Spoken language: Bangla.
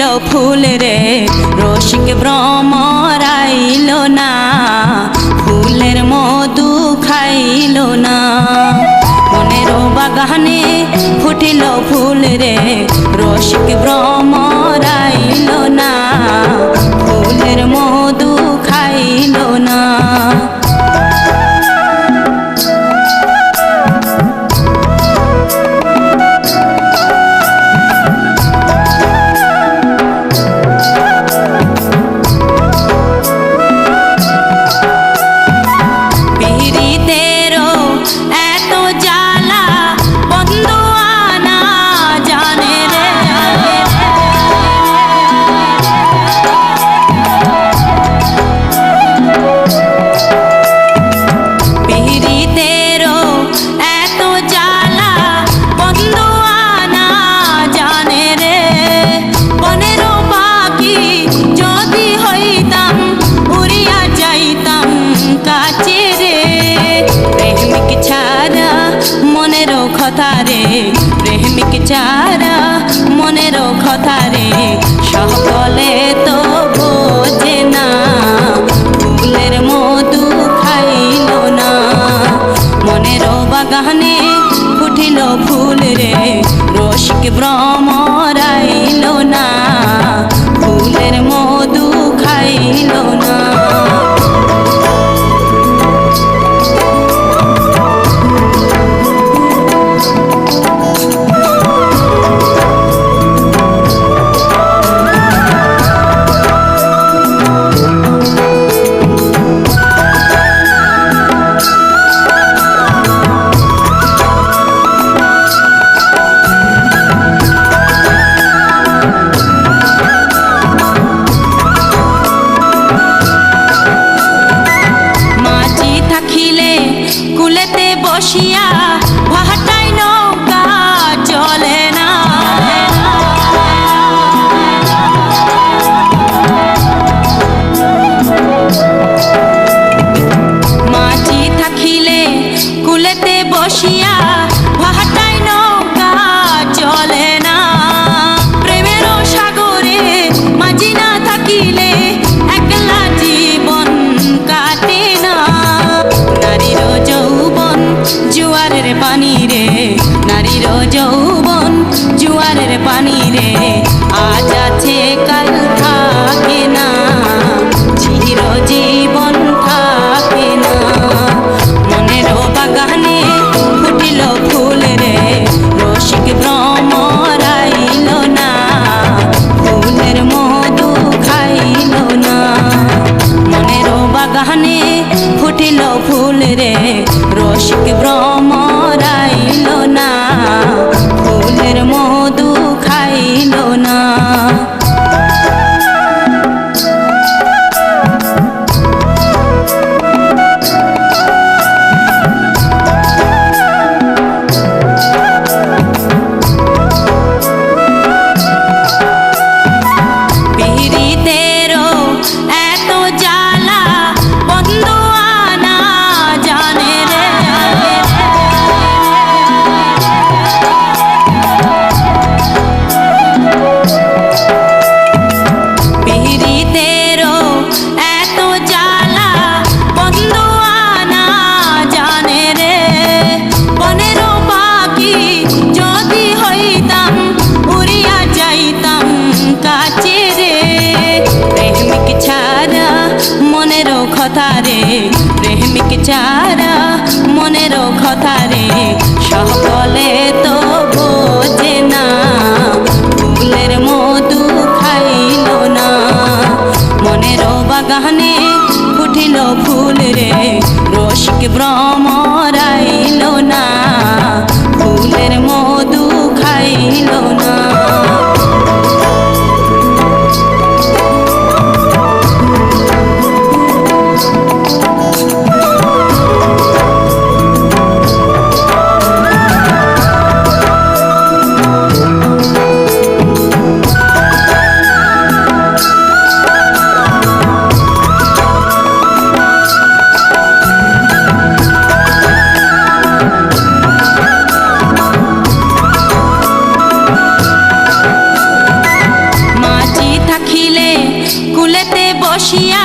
ফুটিল ফুল রে রসিক ভ্রমর আইল না, ফুলের মধু খাইল না। মনের বাগানে ফুটিল ফুল রে রসিক ভ্রমর আইল না, ফুলের মধু খাইল না। প্রেমিক চারা মনের কথা রে সকলে তো বোঝে না, ফুলের মধু খাইল না। মনের বাগানে ফুটিল ফুল রে রসিক ভ্রমর আইল না, ফুলের মধু খাইল না। কুলেতে বসিয়া ভাটাই নৌকা চলে না, মাঝি থাকিলে কুলেতে বসিয়া ভাটাই নৌকা চলে না। প্রেমের সাগরে মাঝি না থাকিলে একলা জীবন কাটে না। নারীর যৌবন জুয়ারের পানি রে, নারীর যৌবন জুয়ারের পানি রে, আজ আছে কাল থাকে না, চির জীবন থাকে না। মনের বাগানে ফুটিল ফুল রে রসিক ভ্রমর আইল না, ফুলের মধু খাইল না। মনের বাগানে ফুটিল ফুল রে রসিক ভ্রমর আইল না, ফুলের মধু খাইল না। কথা রে প্রেমিক চারা মনের কথা রে সকলে তো বোঝে না, ফুলের মধু খাইল না। মনের বাগানে ফুটিল ফুল রে রসিক ভ্রমর আইল না, ফুলের মধু খাইল না। বসিয়া